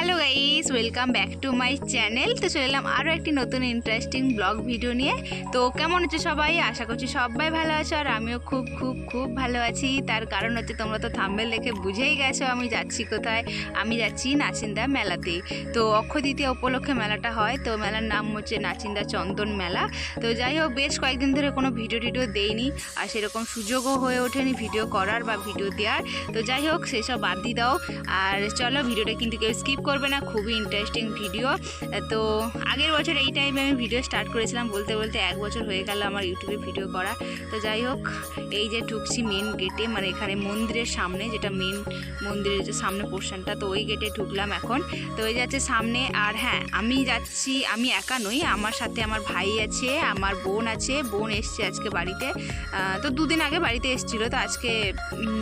Hello guys, welcome back to my channel. তো চলে এলাম আরও একটি নতুন ইন্টারেস্টিং ব্লগ ভিডিও নিয়ে। তো কেমন হচ্ছে সবাই? আশা করছি সবাই ভালো আছো, আর আমিও খুব খুব খুব ভালো আছি। তার কারণ হচ্ছে তোমরা তো থাম্বনেল দেখে বুঝেই গেছো আমি যাচ্ছি কোথায়। আমি যাচ্ছি নাচিন্দা মেলাতে। তো অক্ষয় তৃতীয়া উপলক্ষে মেলাটা হয়। তো মেলার নাম হচ্ছে নাচিন্দা চন্দন মেলা। তো যাই হোক, বেশ কয়েকদিন ধরে কোনো ভিডিও দেইনি, আর সেরকম সুযোগও হয়ে ওঠেনি ভিডিও করার বা ভিডিও দেওয়ার। তো যাই হোক, সেসব বাদ দিয়ে দাও, আর চলো ভিডিওটা কিন্তু কেউ স্কিপ করবে না, খুবই ইন্টারেস্টিং ভিডিও। তো আগের বছর এই টাইমে আমি ভিডিও স্টার্ট করেছিলাম, বলতে বলতে 1 বছর হয়ে গেল আমার ইউটিউবে ভিডিও করা। তো যাই হোক, এই যে ঢুকছি মেন গেটে, মানে এখানে মন্দিরের সামনে, যেটা মেন মন্দিরের যে সামনে পোর্শনটা, তো ওই গেটে ঢুকলাম এখন। তো ওই যাচ্ছে সামনে। আর হ্যাঁ, আমি যাচ্ছি, আমি একা নই, আমার সাথে আমার ভাই আছে, আমার বোন আছে। বোন এসছে আজকে বাড়িতে, তো 2 দিন আগে বাড়িতে এসেছিলো, তো আজকে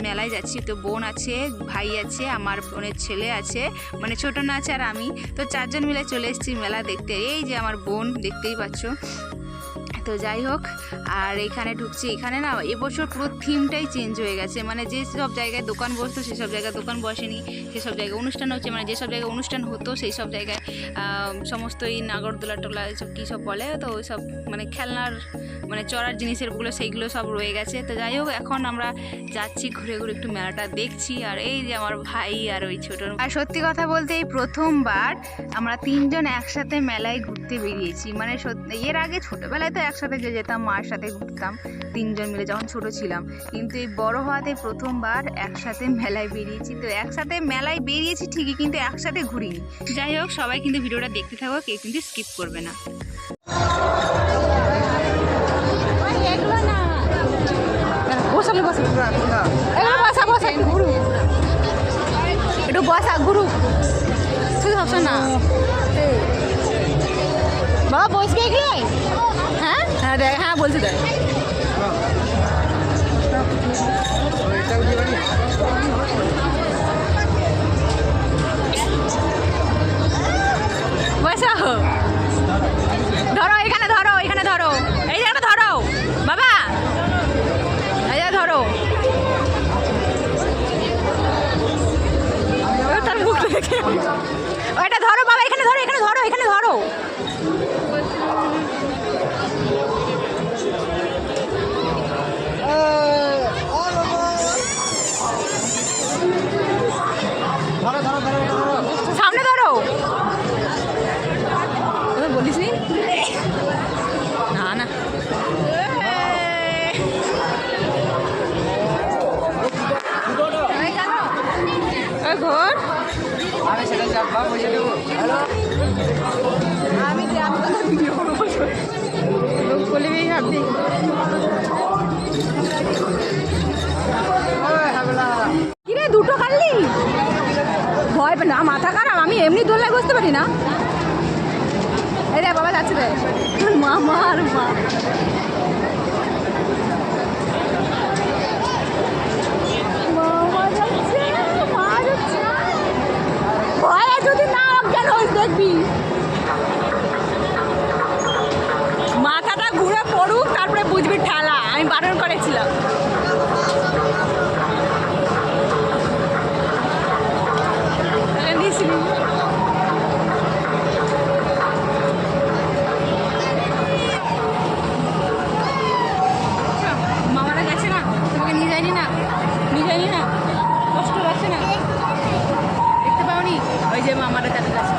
মেলায় যাচ্ছি। তো বোন আছে, ভাই আছে, আমার বোনের ছেলে আছে, মানে ছোটো না আছে, আর আমি। তো 4 জন মিলে চলে এসেছি মেলা দেখতে। এই যে আমার বোন, দেখতেই পাচ্ছ। তো যাই হোক, আর এখানে ঢুকছি। এখানে না এবছর পুরো থিমটাই চেঞ্জ হয়ে গেছে, মানে যেসব জায়গায় দোকান বসতো সেসব জায়গায় দোকান বসেনি, সেসব জায়গায় অনুষ্ঠান হচ্ছে, মানে যেসব জায়গায় অনুষ্ঠান হতো সেই সব জায়গায় সমস্ত এই নাগরদোলা টোলা এইসব কী সব বলে, তো ওই সব মানে খেলনার, মানে চড়ার জিনিসেরগুলো সেইগুলো সব রয়ে গেছে। তো যাই হোক, এখন আমরা যাচ্ছি ঘুরে ঘুরে একটু মেলাটা দেখছি। আর এই যে আমার ভাই আর ওই ছোটো। আর সত্যি কথা বলতে এই প্রথমবার আমরা 3 জন একসাথে মেলায় ঘুরতে বেরিয়েছি। মানে সত্যি এর আগে ছোটোবেলায় তো একসাথে যেতাম, মার সাথে ঘুরতাম 3 জন মিলে যখন ছোট ছিলাম, কিন্তু এই বড় হওয়াতে প্রথমবার একসাথে মেলায় বেরিয়েছি। তো একসাথে মেলায় বেরিয়েছি ঠিকই, কিন্তু একসাথে ঘুরিনি। যাই হোক, সবাই কিন্তু ভিডিওটা দেখতে থাকো, কেউ কিন্তু স্কিপ করবে না। একটু বসা গুরু না বাবা, বসবে এগুলো? হ্যাঁ হ্যাঁ দেখ, হ্যাঁ বলছি দেখ। বসো, ধরো এখানে, ধরো এখানে, ধরো এই জায়গাটা ধরো বাবা, এই জায়গা ধরো। তার মুখটা দেখে ওইটা ধরো বাবা, এখানে ধরো, এখানে ধরো, এখানে ধরো। সামনে ধরো, বলিস নি না না। ঘর আমি বলবি ভাবছি কিরে, 2টো কাটলি? ভয় না, মাথা খারাপ, আমি এমনি দোলায় বসতে পারি না। এই রে বাবা যাচ্ছে রে, মা মার মা। যদি না অজ্ঞান হইস দেখবি, মাথাটা ঘুরে পড়ুক, তারপরে বুঝবি ঠেলা। আমি বারণ করেছিলাম। মামারা গেছে না, তোমাকে নিয়ে যায়নি না, নিয়ে যায়নি না, কষ্ট লাগছে না? দেখতে পাওনি ওই যে মামারা তাদের কাছে,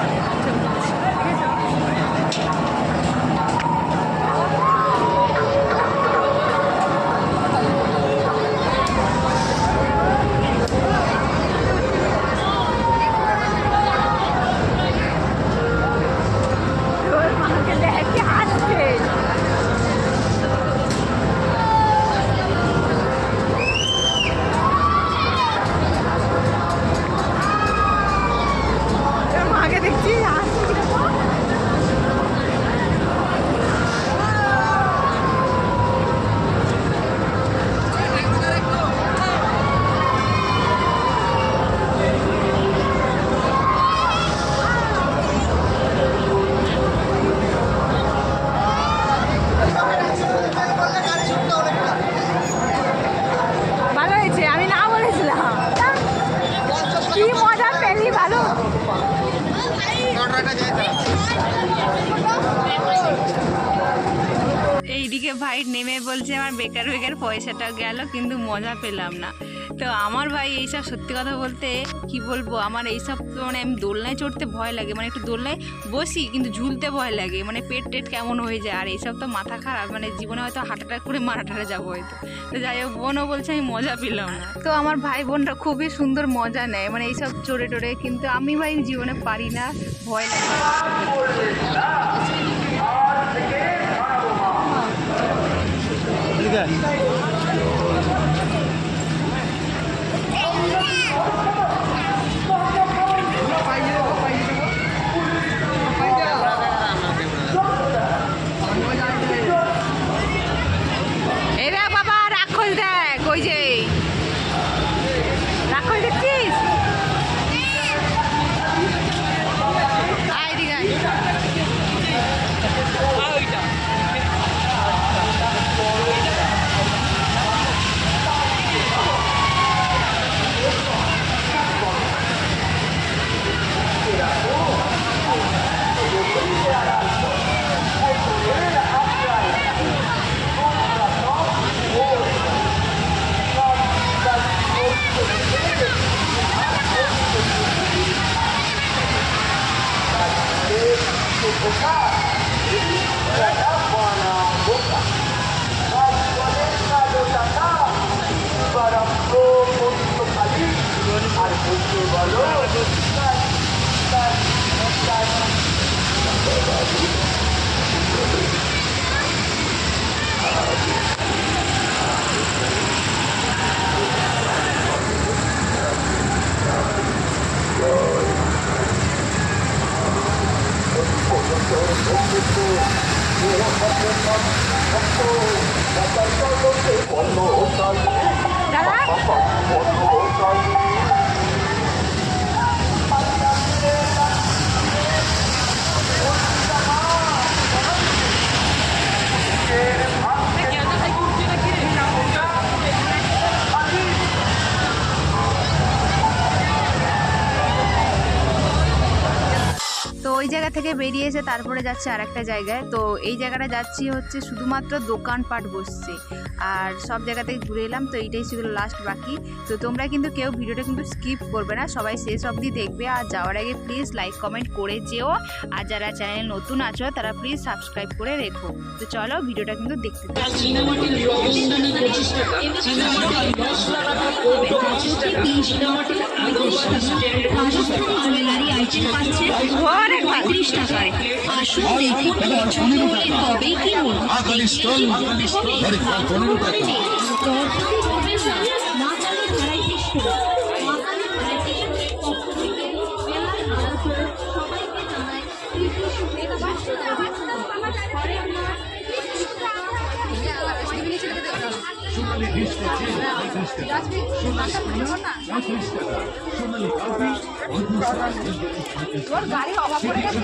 থেকে ভাই নেমে বলছে আমার বেকার বেকার পয়সাটা গেল, কিন্তু মজা পেলাম না। তো আমার ভাই এইসব সত্যি কথা বলতে কি বলবো, আমার এইসব মানে আমি দোলনায় চড়তে ভয় লাগে, মানে একটু দোলনায় বসি কিন্তু ঝুলতে ভয় লাগে, মানে পেট টেট কেমন হয়ে যায়। আর এইসব তো মাথা খারাপ, মানে জীবনে হয়তো হার্ট অ্যাটাক করে মারাঠারে যাবো হয়তো। তো যাই হোক, বোনও বলছে আমি মজা পেলাম না। তো আমার ভাই বোনরা খুবই সুন্দর মজা নেয় মানে এইসব চড়ে টোড়ে, কিন্তু আমি ভাই জীবনে পারি না, ভয় লাগে। এরা বাবা রাক্ষস দেখ, ওই যে রাক্ষস দেখছিস? ওই জায়গা থেকে বেরিয়ে এসে তারপরে যাচ্ছে আর একটা জায়গায়। তো এই জায়গাটা যাচ্ছি হচ্ছে শুধুমাত্র দোকানপাট বসছে, আর সব জায়গা থেকে ঘুরে এলাম। তো এইটাই ছিল লাস্ট বাকি। তো তোমরা কিন্তু কেউ ভিডিওটা কিন্তু স্কিপ করবে না, সবাই শেষ অবধি দেখবে। আর যাওয়ার আগে প্লিজ লাইক কমেন্ট করে যেও, আর যারা চ্যানেল নতুন আছো তারা প্লিজ সাবস্ক্রাইব করে রেখো। তো চলো ভিডিওটা কিন্তু দেখতে গাড়ি অভাব পড়ে গেছে।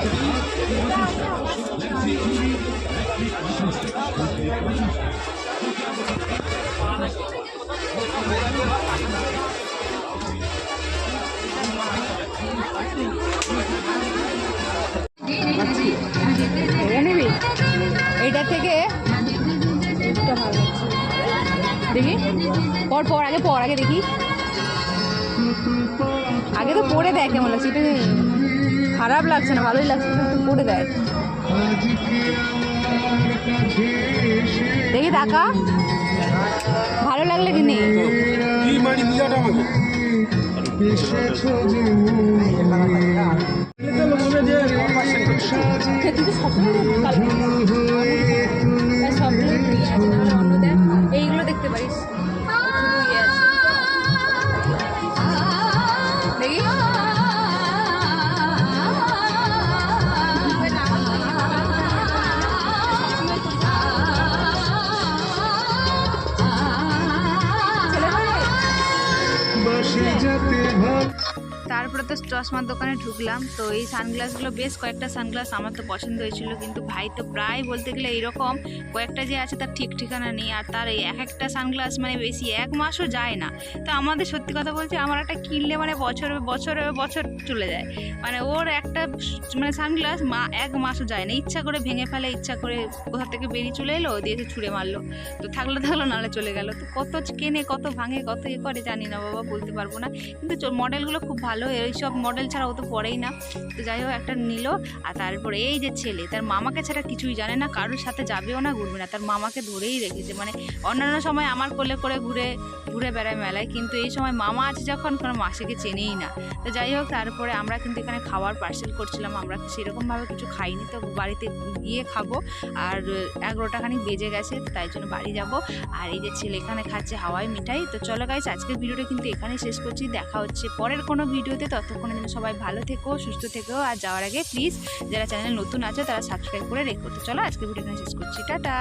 এইটা থেকে ভালো দেখি পর আগে দেখি, আগে তো পরে দেয় কেমন লাগছে। এটা খারাপ লাগছে না, ভালোই লাগছে, পরে দেয় দেখি টাকা ভালো লাগলে কি নেই। এইগুলো দেখতে পারিস দেখি। তারপরে তো চশমার দোকানে ঢুকলাম, তো এই সানগ্লাসগুলো বেশ কয়েকটা সানগ্লাস আমার তো পছন্দ হয়েছিল, কিন্তু ভাই তো প্রায় বলতে গেলে এইরকম কয়েকটা যে আছে তার ঠিক ঠিকানা নেই, আর তার এই এক একটা সানগ্লাস মানে বেশি 1 মাসও যায় না। তো আমাদের সত্যি কথা বলছি, আমার একটা কিনলে মানে বছর চলে যায়, মানে ওর একটা মানে সানগ্লাস 1 মাসও যায় না, ইচ্ছা করে ভেঙে ফেলে, ইচ্ছা করে কোথা থেকে বেরিয়ে চলে এলো, দিয়ে ছুঁড়ে মারলো, তো থাকলো নাহলে চলে গেল। তো কত কেনে, কত ভাঙে, কত করে জানি না বাবা, বলতে পারবো না, কিন্তু মডেলগুলো খুব ভালো, এইসব মডেল ছাড়া ও তো পড়েই না। তো যাই হোক একটা নিল, আর তারপরে এই যে ছেলে তার মামাকে ছাড়া কিছুই জানে না, কারোর সাথে যাবেও না, ঘুরবে না, তার মামাকে ধরেই রেখেছে। মানে অন্যান্য সময় আমার কোলে করে ঘুরে বেড়ায় মেলায়, কিন্তু এই সময় মামা আছে যখন কোনো মাসিকে চেনেই না। তো যাই হোক তারপরে আমরা কিন্তু এখানে খাওয়ার পার্সেল করছিলাম, আমরা সেরকমভাবে কিছু খাইনি, তো বাড়িতে গিয়ে খাবো, আর 11টা খানিক বেজে গেছে, তো তাই জন্য বাড়ি যাব। আর এই যে ছেলে এখানে খাচ্ছে হাওয়াই মিঠাই। তো চলো গাইস, আজকের ভিডিওটা কিন্তু এখানে শেষ করছি, দেখা হচ্ছে পরের কোনো ভিডিওতে। ততক্ষণের জন্য সবাই ভালো থেকো, সুস্থ থেকো, আর যাওয়ার আগে প্লিজ যারা চ্যানেলে নতুন আছে তারা সাবস্ক্রাইব করে রেখো। তো চলো আজকের ভিডিও এখানে শেষ করছি, টাটা।